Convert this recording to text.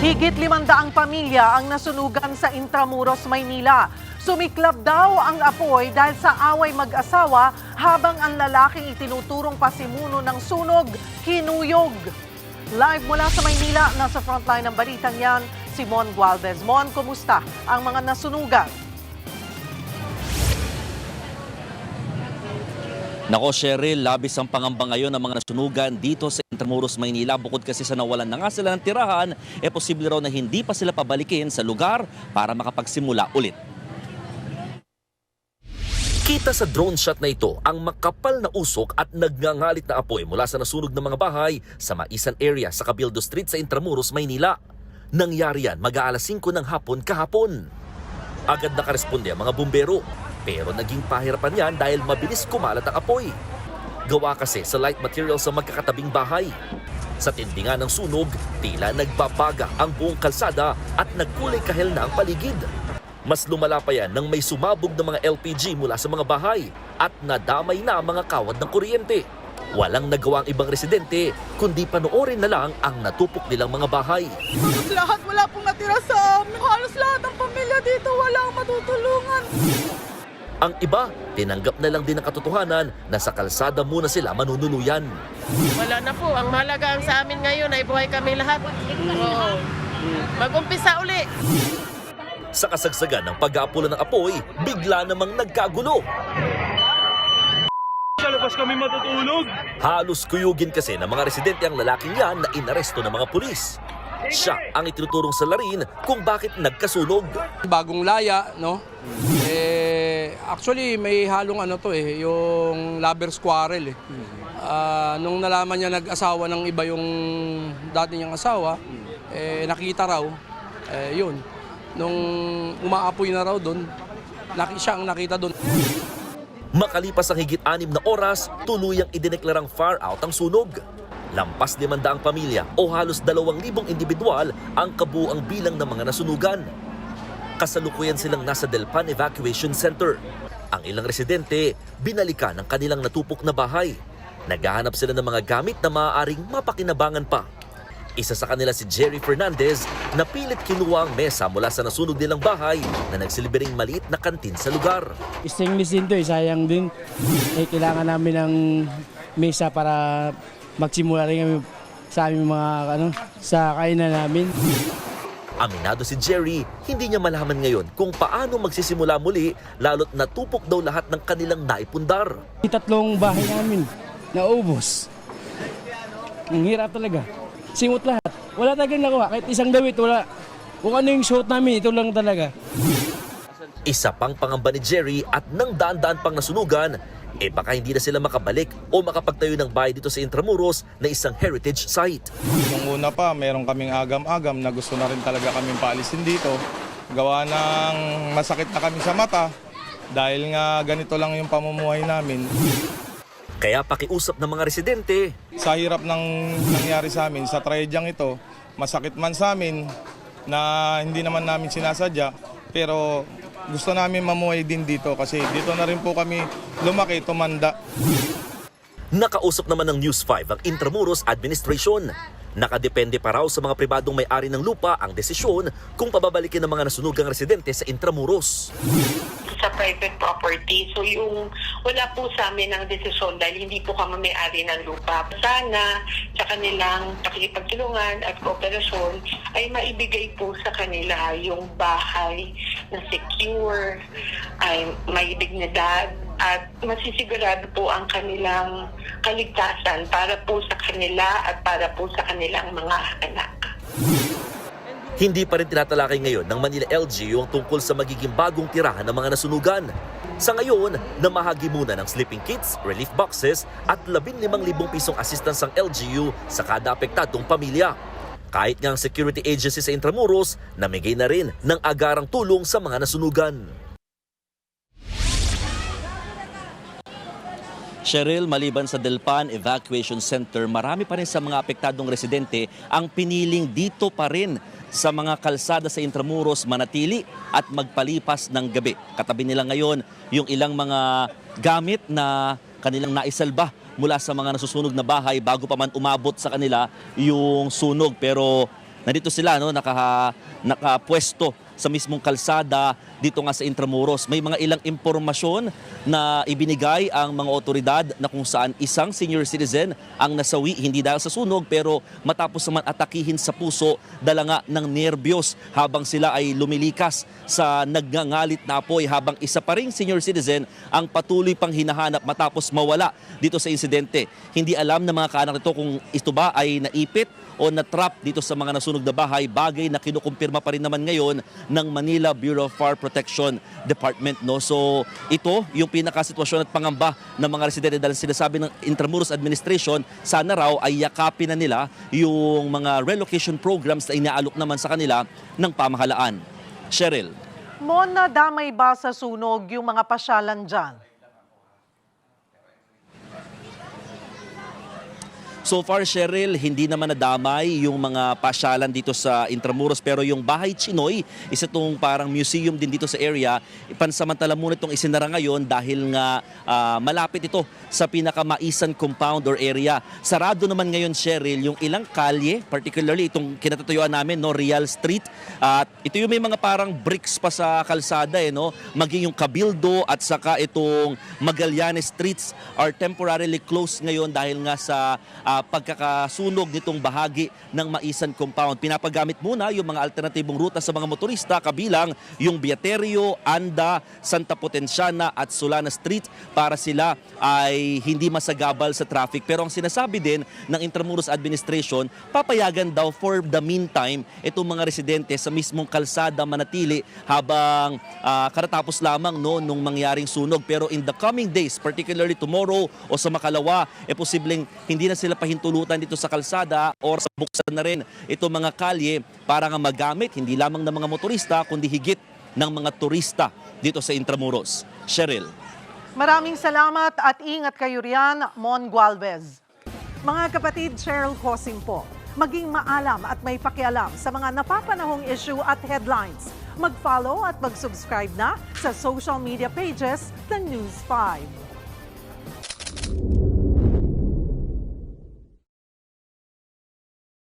Higit 500 pamilya ang nasunugan sa Intramuros, Maynila. Sumiklab daw ang apoy dahil sa away mag-asawa habang ang lalaking itinuturong pasimuno ng sunog, kinuyog. Live mula sa Maynila, nasa frontline ng balitang yan, si Mon Gualdez. Mon, kumusta ang mga nasunugan? Nako Cheryl, labis ang pangamba ngayon ng mga nasunugan dito sa Intramuros, Maynila. Bukod kasi sa nawalan na nga sila ng tirahan, posible raw na hindi pa sila pabalikin sa lugar para makapagsimula ulit. Kita sa drone shot na ito ang makapal na usok at nagngangalit na apoy mula sa nasunog ng mga bahay sa Maisan area sa Cabildo Street sa Intramuros, Maynila. Nangyari yan mag-aalas 5 ng hapon kahapon. Agad nakaresponde ang mga bumbero. Pero naging pahirapan yan dahil mabilis kumalat ang apoy. Gawa kasi sa light material sa magkakatabing bahay. Sa tindi nga ng sunog, tila nagbabaga ang buong kalsada at nagkulay kahel na ang paligid. Mas lumala pa yan nang may sumabog ng mga LPG mula sa mga bahay at nadamay na ang mga kawad ng kuryente. Walang nagawa ang ibang residente, kundi panoorin na lang ang natupok nilang mga bahay. Halos lahat, wala pong natira sa amin. Halos lahat ng pamilya dito, wala ang matutulungan. Ang iba, tinanggap na lang din ang katotohanan na sa kalsada muna sila manunuluyan. Wala na po. Ang mahalaga ang sa amin ngayon ay buhay kami lahat. Oo. Mag-umpisa uli. Sa kasagsagan ng pag-aapula ng apoy, bigla namang nagkagulo. Sa labas kami matutulog. Halos kuyugin kasi ng mga residente ang lalaking yan na inaresto ng mga pulis. Siya ang itinuturong sa larin kung bakit nagkasunog. Bagong laya, no? Actually may halong yung lovers quarrel eh. Nung nalaman niya nag-asawa ng iba yung dati niyang asawa, nakita raw, yun. Nung umaapoy na raw doon, siya ang nakita doon. Makalipas ang higit 6 na oras, tuluyang idineklarang far out ang sunog. Lampas 500 pamilya o halos 2,000 individual ang kabuuang bilang ng mga nasunugan. Kasalukuyan silang nasa Delpan Evacuation Center. Ang ilang residente, binalikan ang kanilang natupok na bahay. Naghahanap sila ng mga gamit na maaaring mapakinabangan pa. Isa sa kanila si Jerry Fernandez na pilit kinuha ang mesa mula sa nasunog nilang bahay na nagsilbing maliit na kantin sa lugar. Stainless din to sayang din. Kailangan namin ng mesa para magsimula rin kami sa aming mga sa kainan namin. Aminado si Jerry, hindi niya malaman ngayon kung paano magsisimula muli lalo't natupok daw lahat ng kanilang naipundar. 3 bahay namin naubos. Ang hirap talaga. Simot lahat. Wala talagang nakuha. Kahit isang dawit, wala. Kung ano yung short namin, ito lang talaga. Isa pang pangamba ni Jerry at nang daan-daan pang nasunugan, baka hindi na sila makabalik o makapagtayo ng bahay dito sa Intramuros na isang heritage site. Nung una pa, meron kaming agam-agam na gusto na rin talaga kaming paalisin dito. Gawa ng masakit na kami sa mata dahil nga ganito lang yung pamumuhay namin. Kaya pakiusap ng mga residente. Sa hirap ng nangyari sa amin, sa trahedyang ito, masakit man sa amin na hindi naman namin sinasadya, pero gusto namin mamuhay din dito kasi dito na rin po kami lumaki, tumanda. Nakausap naman ng News 5 ang Intramuros Administration. Nakadepende pa raw sa mga pribadong may-ari ng lupa ang desisyon kung pababalikin ng mga nasunugang residente sa Intramuros. Sa private property. So yung wala po sa amin ang desisyon dahil hindi po kami may-ari ng lupa. Sana sa kanilang pakikipagtulungan at kooperasyon ay maibigay po sa kanila yung bahay na secure, ay may dignidad at masisigurado po ang kanilang kaligtasan para po sa kanila at para po sa kanilang mga anak. Hindi pa rin tinatalakay ngayon ng Manila LGU ang tungkol sa magiging bagong tirahan ng mga nasunugan. Sa ngayon, namahagi muna ng sleeping kits, relief boxes at 15,000 pisong assistance ang LGU sa kada apektadong pamilya. Kahit nga ang security agency sa Intramuros, namigay na rin ng agarang tulong sa mga nasunugan. Cheryl, maliban sa Delpan Evacuation Center, marami pa rin sa mga apektadong residente ang piniling dito pa rin sa mga kalsada sa Intramuros manatili at magpalipas ng gabi. Katabi nila ngayon yung ilang mga gamit na kanilang naisalba mula sa mga nasusunog na bahay bago pa man umabot sa kanila yung sunog. Pero Nandito sila, no, nakapwesto sa mismong kalsada dito nga sa Intramuros. May mga ilang impormasyon na ibinigay ang mga otoridad na kung saan isang senior citizen ang nasawi, hindi dahil sa sunog pero matapos naman atakihin sa puso, dala nga ng nerbiyos habang sila ay lumilikas sa nagngangalit na apoy, habang isa pa ring senior citizen ang patuloy pang hinahanap matapos mawala dito sa insidente. Hindi alam ng mga kaanak nito kung ito ba ay naipit o na-trap dito sa mga nasunog na bahay, bagay na kinukumpirma pa rin naman ngayon ng Manila Bureau of Fire Protection Department. No? So ito yung pinakasitwasyon at pangamba ng mga residente dahil sinasabi ng Intramuros Administration, sana raw ay yakapin na nila yung mga relocation programs na inaalok naman sa kanila ng pamahalaan. Cheryl. Mon, nadamay ba sa sunog yung mga pasyalan dyan? So far, Cheryl, hindi naman nadamay yung mga pasyalan dito sa Intramuros, pero yung Bahay Chinoy, isa itong parang museum din dito sa area, pansamantala muna itong isinara ngayon dahil nga malapit ito sa pinakamaisan compound or area. Sarado naman ngayon, Cheryl, yung ilang kalye, particularly itong kinatatuyuan namin, no, Real Street. At ito yung may mga parang bricks pa sa kalsada, no? Maging yung Cabildo at saka itong Magallanes Streets are temporarily closed ngayon dahil nga sa pagkakasunog nitong bahagi ng Maisan Compound. Pinapagamit muna yung mga alternatibong ruta sa mga motorista, kabilang yung Beaterio, Anda, Santa Potenciana at Solana Street para sila ay hindi masagabal sa traffic. Pero ang sinasabi din ng Intramuros Administration, papayagan daw for the meantime itong mga residente sa mismong kalsada manatili habang karatapos lamang nung mangyaring sunog. Pero in the coming days, particularly tomorrow o sa makalawa, posibleng hindi na sila pahintulutan dito sa kalsada or sa buksan na rin itong mga kalye para nga magamit hindi lamang ng mga motorista kundi higit ng mga turista dito sa Intramuros. Cheryl. Maraming salamat at ingat kayo riyan, Mon Gualvez. Mga kapatid, Cheryl Cosim po. Maging maalam at may pakialam sa mga napapanahong issue at headlines. Mag-follow at mag-subscribe na sa social media pages ng News 5.